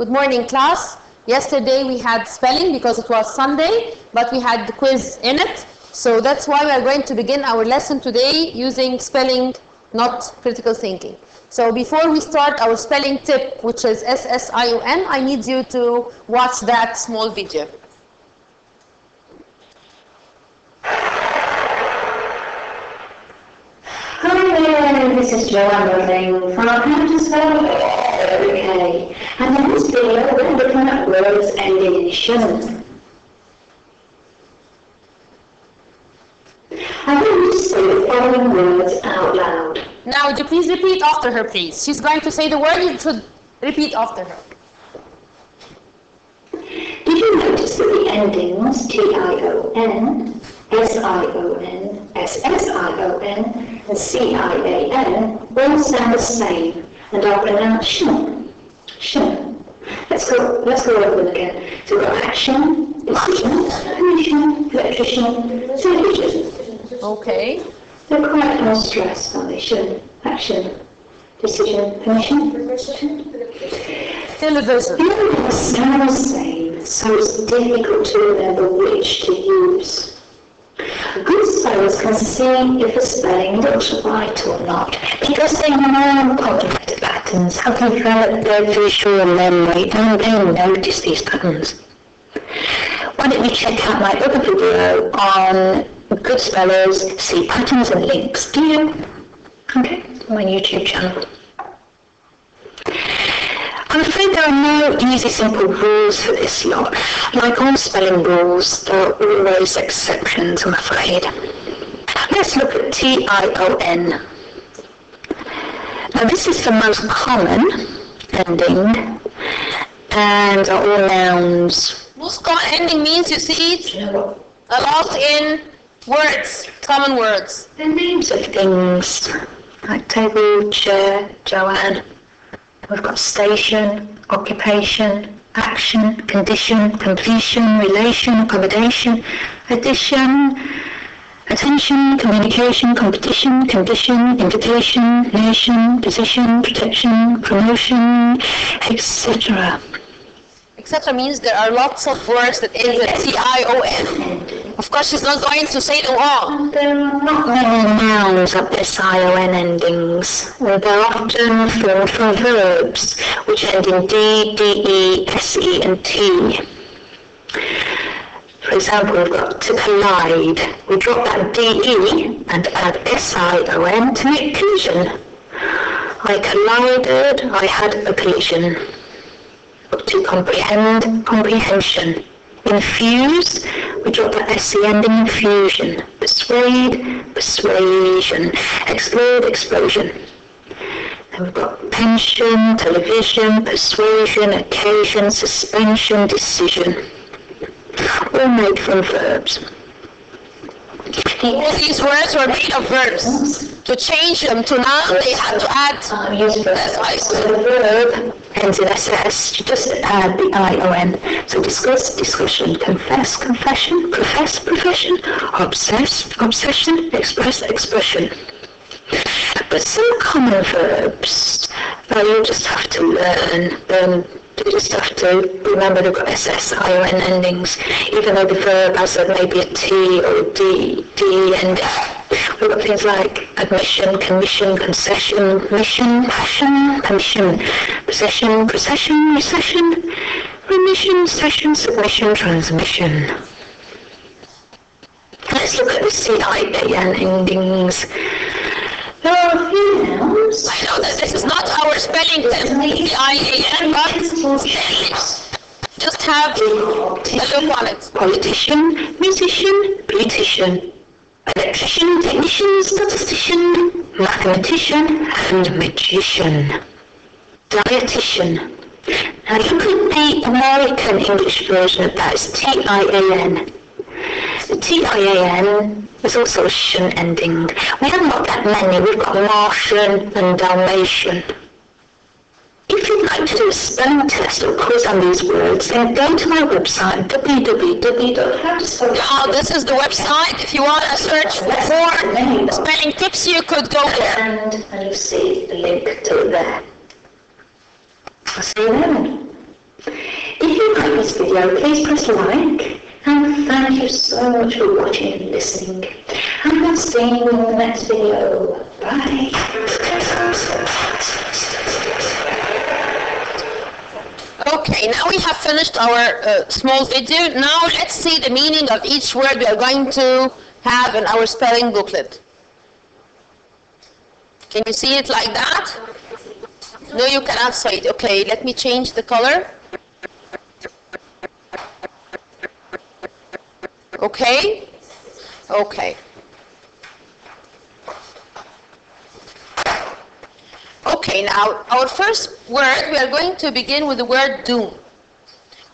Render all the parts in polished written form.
Good morning, class. Yesterday we had spelling because it was Sunday, but we had the quiz in it. So that's why we are going to begin our lesson today using spelling, not critical thinking. So before we start our spelling tip, which is SSION, I need you to watch that small video. Hi there, this is Joanne Rowling from How to Spell OK. And in this video, we're looking at words ending in shun. I'm going to say the following words out loud. Now, would you please repeat after her, please? She's going to say the word, you should repeat after her. Did you notice that the endings T-I-O-N, S-I-O-N, S-S-I-O-N, and C-I-A-N all sound the same and are pronounced shun? Shun. Let's go over them again. So we've got action, decision, permission, electrician, television. Okay. They're quite more stressed, aren't they? Shun, action, decision, permission. Television. They all sound the same, so it's difficult to remember which to use. Good spellers can see if a spelling looks right or not because they know complicated patterns, have developed their visual memory, and they notice these patterns. Why don't you check out my other video on good spellers see patterns and links? Do you? Okay, my YouTube channel. I'm afraid there are no easy, simple rules for this lot. Like all spelling rules, there are always exceptions, I'm afraid. Let's look at T-I-O-N. Now this is the most common ending, and are all nouns. Most common ending means you see it a lot in words, common words. They're names of things, like table, chair, Joanne. We've got station, occupation, action, condition, completion, relation, accommodation, addition, attention, communication, competition, condition, invitation, nation, position, protection, promotion, etc. Etc. means there are lots of words that end with T-I-O-N. Of course, she's not going to say them all. And there are not many nouns of S-I-O-N endings. And they're often formed from verbs, which end in D, D-E, S-E, and T. For example, we've got to collide. We drop that D-E and add S-I-O-N to make collision. I collided, I had a collision. To comprehend, comprehension. Infuse, we drop the SE ending in fusion. Persuade, persuasion. Explode, explosion. Then we've got pension, television, persuasion, occasion, suspension, decision. All made from verbs. All these words were made of verbs. To change them to noun, they had to add Use verbs. So the verb ends in SS, you just add the I-O-N. So discuss, discussion, confess, confession, profess, profession, obsess, obsession, express, expression. But some common verbs, you'll just have to learn. You just have to remember they've got SS, I-O-N endings, even though the verb has maybe a T or a D, D and we've got things like admission, commission, concession, mission, passion, permission, possession, procession, recession, remission, session, submission, transmission. Let's look at the C-I-A-N endings. There are a few nouns. I know that this is not our spelling test, T-I-A-N, but just have a look on it. Politician, musician, beautician, electrician, technician, statistician, mathematician, and magician. Dietitian. Now look at the American English version of that, it's T-I-A-N. The T-I-A-N is also a shun ending. We haven't got that many, we've got Martian and Dalmatian. If you'd like to do a spelling test or quiz on these words, then go to my website, www.howtospell. Oh, this is the website. If you want to search for spelling tips, you could go there. And you'll see the link to it there. I'll see you then. like this video, please press like, and thank you so much for watching and listening. And I'll see you in the next video. Bye. Okay, now we have finished our small video. Now let's see the meaning of each word we are going to have in our spelling booklet. Can you see it like that? No, you cannot see it. Okay, let me change the color. Okay? Okay. Okay, now our first word, we are going to begin with the word doom.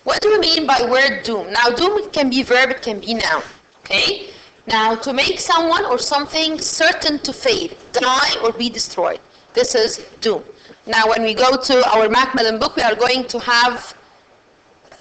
What do we mean by word doom? Now, doom can be verb, it can be noun. Okay? Now, to make someone or something certain to fade, die, or be destroyed. This is doom. Now, when we go to our Macmillan book, we are going to have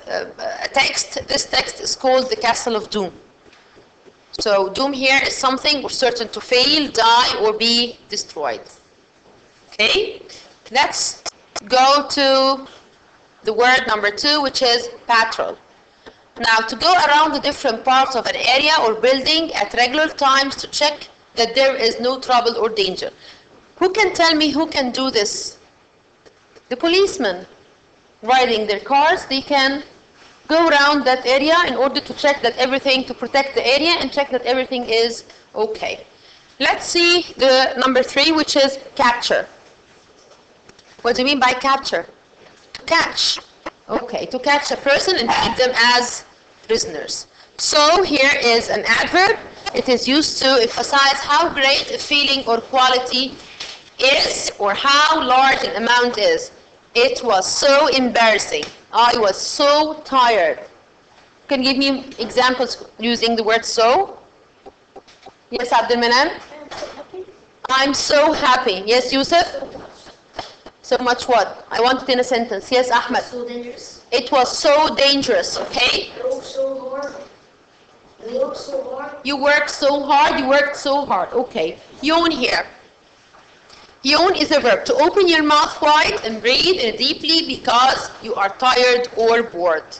a text. This text is called the Castle of Doom. So, doom here is something or certain to fail, die, or be destroyed. Okay? Let's go to the word number 2, which is patrol. Now, to go around the different parts of an area or building at regular times to check that there is no trouble or danger. Who can tell me who can do this? The policemen. Riding their cars, they can go around that area in order to check that everything, to protect the area and check that everything is okay. Let's see the number 3, which is capture. What do you mean by capture? To catch. Okay, to catch a person and keep them as prisoners. So here is an adverb. It is used to emphasize how great a feeling or quality is, or how large an amount is. It was so embarrassing. I was so tired. Can you give me examples using the word so? Yes, Abdul Manan? I'm so happy. Yes, Yusuf? So much what? I want it in a sentence. Yes, Ahmed? So dangerous. It was so dangerous, okay? I worked so hard. I worked so hard. You worked so hard, you worked so hard. Okay. Yawn here. Yawn is a verb. To open your mouth wide and breathe in deeply because you are tired or bored.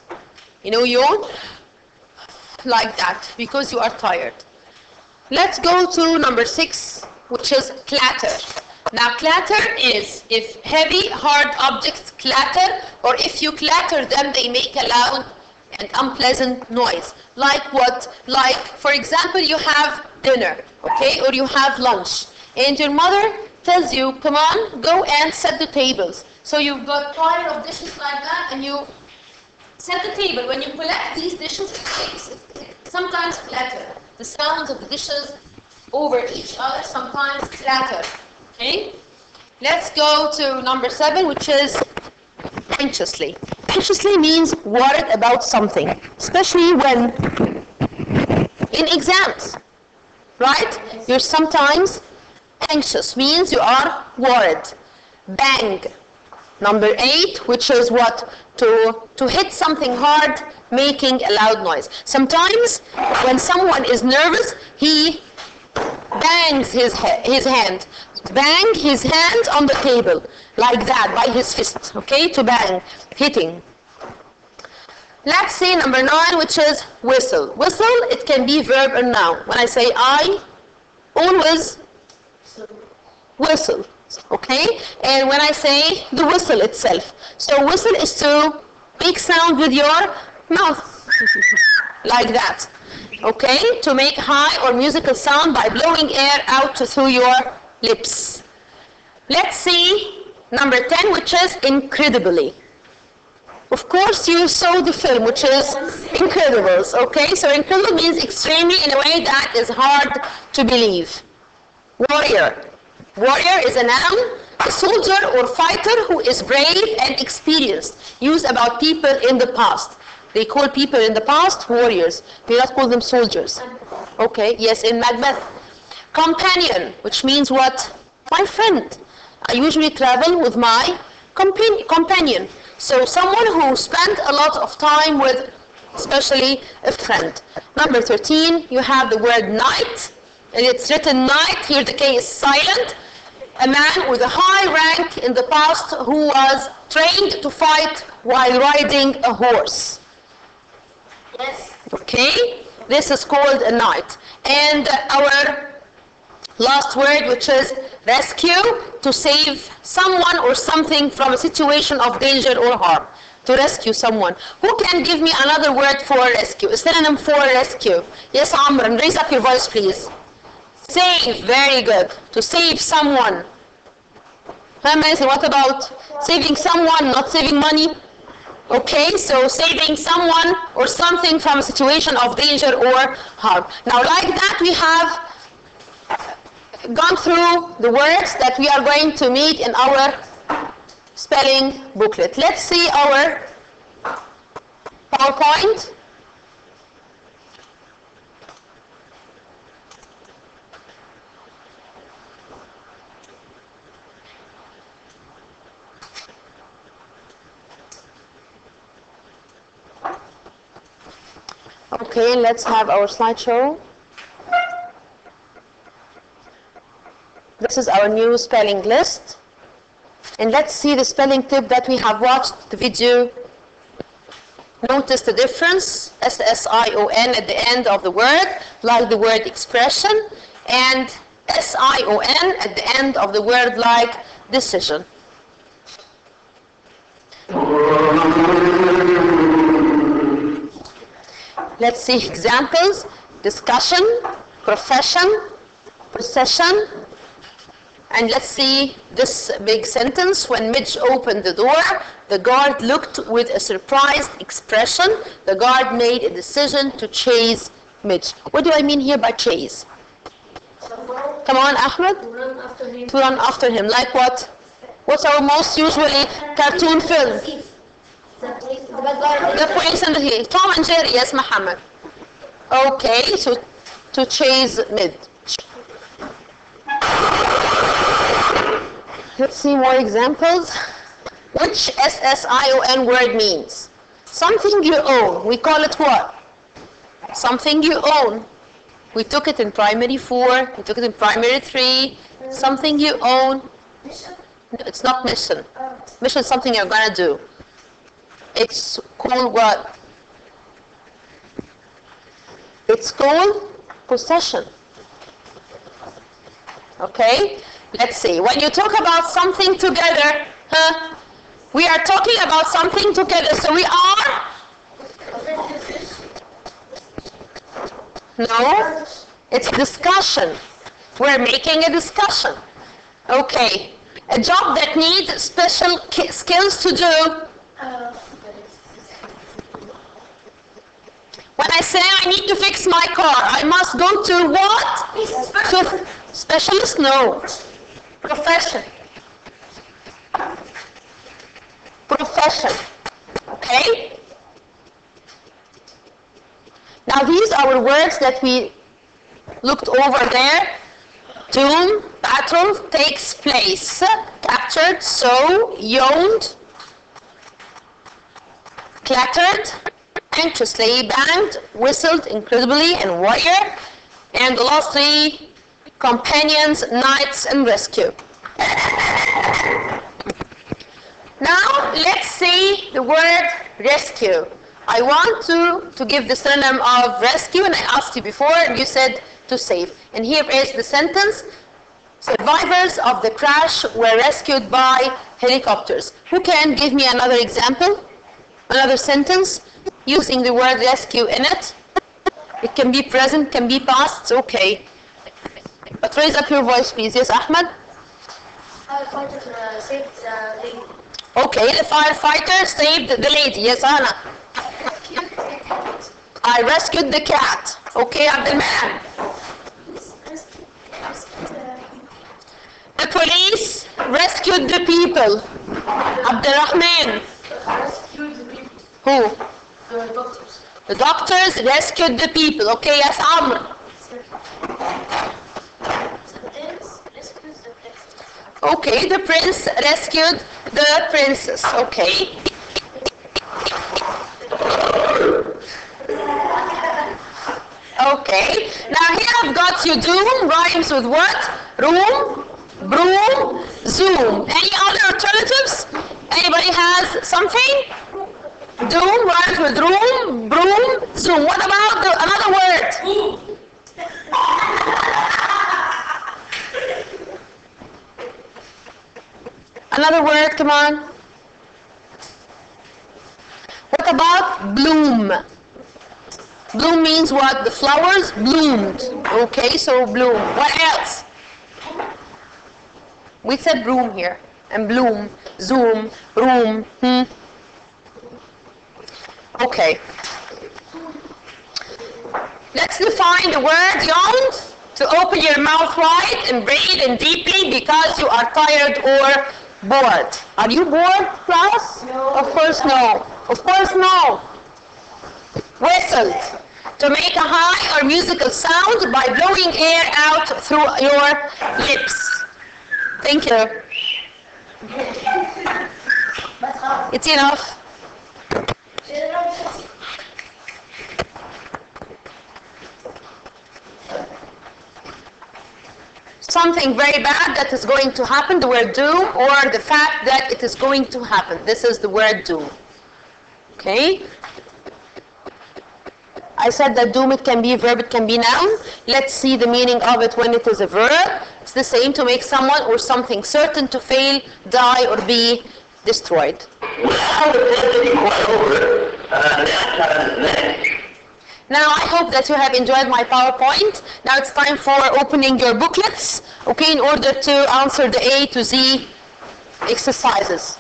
You know, yawn? Like that, because you are tired. Let's go to number 6, which is clatter. Now, clatter is if heavy, hard objects clatter, or if you clatter them, they make a loud and unpleasant noise. Like what? Like, for example, you have dinner, okay, or you have lunch, and your mother tells you, come on, go and set the tables. So you've got pile of dishes like that, and you set the table. When you collect these dishes, it sometimes clatter. The sounds of the dishes over each other sometimes clatter. Okay, let's go to number 7, which is anxiously. Anxiously means worried about something, especially when in exams, right? You're sometimes anxious, means you are worried. Bang. Number 8, which is what? To hit something hard, making a loud noise. Sometimes when someone is nervous, he bangs his hand. Bang his hand on the table, like that, by his fist, okay, to bang, hitting. Let's see number 9, which is whistle. Whistle, it can be verb or noun. When I say I always whistle, okay, and when I say the whistle itself. So whistle is to make sound with your mouth, like that, okay, to make high or musical sound by blowing air out through your lips. Let's see number 10, which is incredibly. Of course, you saw the film, which is Incredibles, okay? So incredible means extremely in a way that is hard to believe. Warrior. Warrior is a noun, a soldier or fighter who is brave and experienced. Used about people in the past. They call people in the past warriors. We not call them soldiers. Okay, yes, in Macbeth. Companion, which means what? My friend. I usually travel with my companion. So someone who spent a lot of time with, especially a friend. Number 13, you have the word night, and it's written night. Here the K is silent. a man with a high rank in the past who was trained to fight while riding a horse. Yes. Okay? This is called a knight. And our last word, which is rescue, to save someone or something from a situation of danger or harm. To rescue someone. Who can give me another word for rescue? A synonym for rescue. Yes, Amran, raise up your voice, please. Save, very good. To save someone. Amazing. What about saving someone, not saving money? Okay, so saving someone or something from a situation of danger or harm. Now, like that, we have gone through the words that we are going to meet in our spelling booklet. Let's see our PowerPoint. Okay, let's have our slideshow. This is our new spelling list. And let's see the spelling tip that we have watched the video. Notice the difference, S-S-I-O-N at the end of the word, like the word expression, and S-I-O-N at the end of the word like decision. Let's see examples. Discussion, profession, procession. And let's see this big sentence. When Midge opened the door, the guard looked with a surprised expression. The guard made a decision to chase Midge. What do I mean here by chase? Come on, Ahmed. To run after him. To run after him. Like what? What's our most usually cartoon film? The bad guy. The Prince and the Pea. Tom and Jerry. Yes, Muhammad. Okay, so to chase Midge. Let's see more examples. Which S-S-I-O-N word means? Something you own. We call it what? Something you own. We took it in primary 4. We took it in primary 3. Something you own. No, it's not mission. Mission is something you're going to do. It's called what? It's called possession. Okay? Let's see. When you talk about something together, we are talking about something together. So we are? No. It's discussion. We're making a discussion. Okay. A job that needs special skills to do. When I say I need to fix my car, I must go to what? To specialist? No. Profession. Profession. Okay? Now these are words that we looked over there. Doom, battle, takes place. Captured, so, yawned, clattered, anxiously, banged, whistled incredibly, and wire. And lastly, companions, knights, and rescue. Now, let's see the word rescue. I want to give the synonym of rescue, and I asked you before, and you said to save. And here is the sentence. Survivors of the crash were rescued by helicopters. Who can give me another example? Another sentence using the word rescue in it? It can be present, can be past, it's okay. But raise up your voice, please. Yes, Ahmed? Firefighter saved the lady. Okay, the firefighter saved the lady. Yes, Anna. I rescued the cat. Okay, Abdelman. The police rescued the people. Abdelrahman. Who? The doctors. The doctors rescued the people. Okay, yes, Amr. Okay, the prince rescued the princess. Okay. Okay. Now here I've got you. Doom rhymes with what? Room, broom, zoom. Any other alternatives? Anybody has something? Doom rhymes with room, broom, zoom. What about another word? Another word, come on. What about bloom? Bloom means what? The flowers bloomed. Okay, so bloom. What else? We said broom here. And bloom, zoom, room. Okay. Let's define the word yawned. To open your mouth wide and breathe in deeply because you are tired or bored. Are you bored, class? No. Of course no. Of course no. Whistled. To make a high or musical sound by blowing air out through your lips. Thank you. It's enough. Something very bad that is going to happen, the word doom, or the fact that it is going to happen. This is the word doom. Okay? I said that doom, it can be a verb, it can be noun. Let's see the meaning of it when it is a verb. It's the same, to make someone or something certain to fail, die, or be destroyed. Now I hope that you have enjoyed my PowerPoint. Now it's time for opening your booklets, okay, in order to answer the A to Z exercises.